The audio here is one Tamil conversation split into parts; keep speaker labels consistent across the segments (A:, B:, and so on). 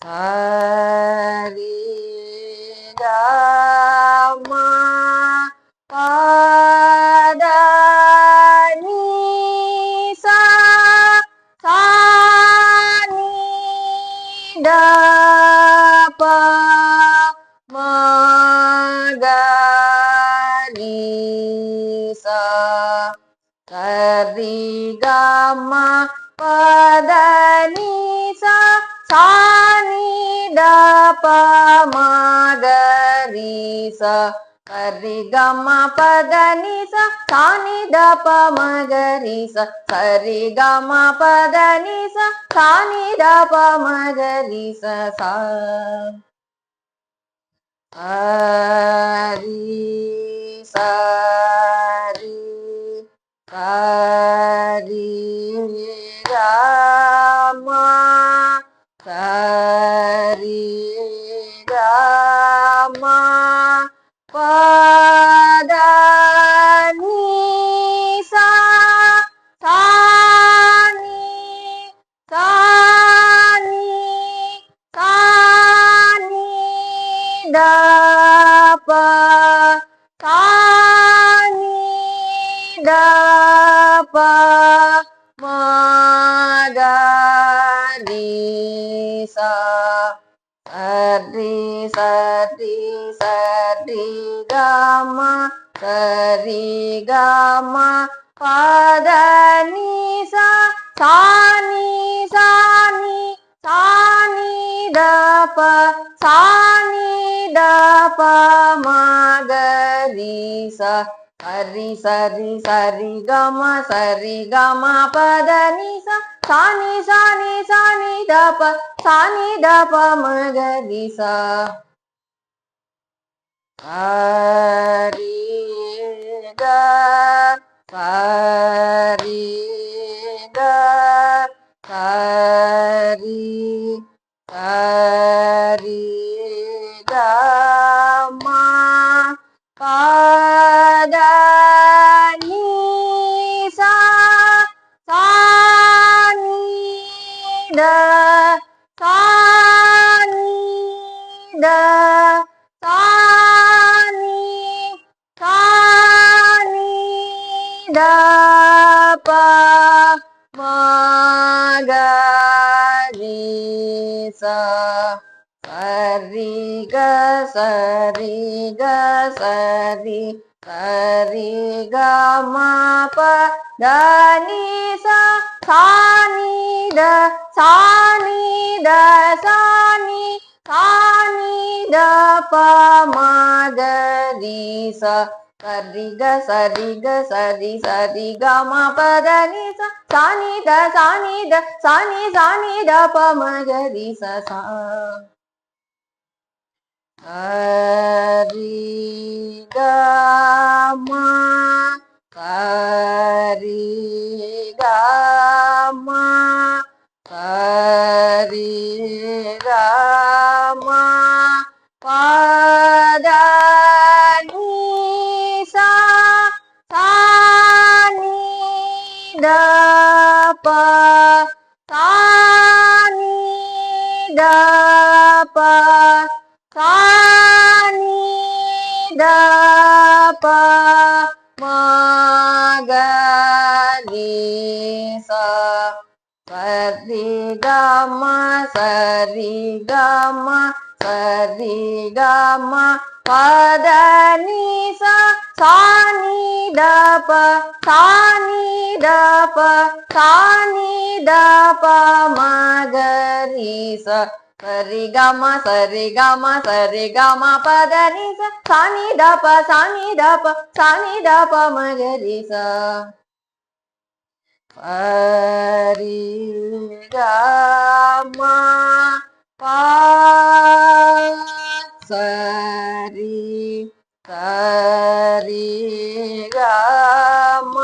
A: சரி கமா பத நீசா சா நீ த ப ம க ரீ சா சரி கமா பத நீசா சா நீ த ப ம க ரீ சா சரி கம பத நீசா சா நீ த ப ம க ரீ சா சரி கம பத நீசா சா நீ த ப ம க ரீ சா சா சரி சரி சரி கமா சரி கமா பத நீசா சா நீ சா நீ சா நீ த ப சா நீ த ப ம க ரீ சா சரி சரி சரி கம சரி கம பத நீசா சா நீ சா நீ சா நீ த ப சா நீ த ப ம க ரீ சா சரி சரி சரி கம சரி கம பத நீசா சா நீ சா நீ சா நீ த ப சா நீ த ப ம க ரீ சா சரி க சரி க சரி சரி கமா பத நீசா சா நீ த சா நீ த சா நீ சா நீ த ப ம க ரீ சா சரி க சரி க சரி சரி கம பத நீசா சா நீ த சா நீ த சா நீ சா நீ த ப ம க ரீ சா சரி க சரி க சரி சரி கம பத நீசா சா நீ த சா நீ த சா நீ த ப ம க ரீ சா சா சரி கம சரி கம சரி கம பத நீசா சா நீ த ப சா நீ த ப சா நீ த ப ம க ரீ சா சரி கம சரி கம சரி கம பத நீசா சா நீ த ப சா நீ த ப சா நீ த ப ம க ரீ சா சரி கம சரி கம சரி கம பத நீசா சா நீ த ப சா நீ த ப சா நீ த ப ம க ரீ சா சரி கம ப சரி சரி கம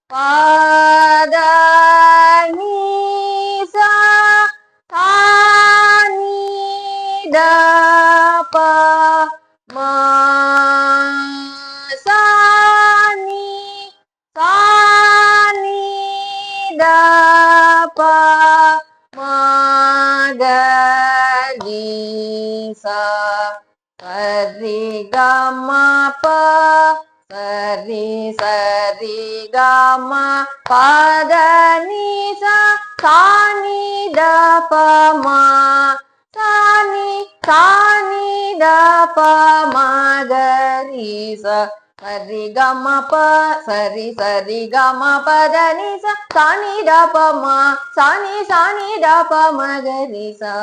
A: பத நீசா சா நீ த ப ம சா நீ சா நீ த ப ம க சா சரி க ம ப சரி சரி க ம பத நீ சா சானி த ப ம சானி சானி த ப ம க ரி ச சரி க ம ப சரி சரி க ம பத நீ சா சானி த ப ம சானி சானி த ப ம க ரி சா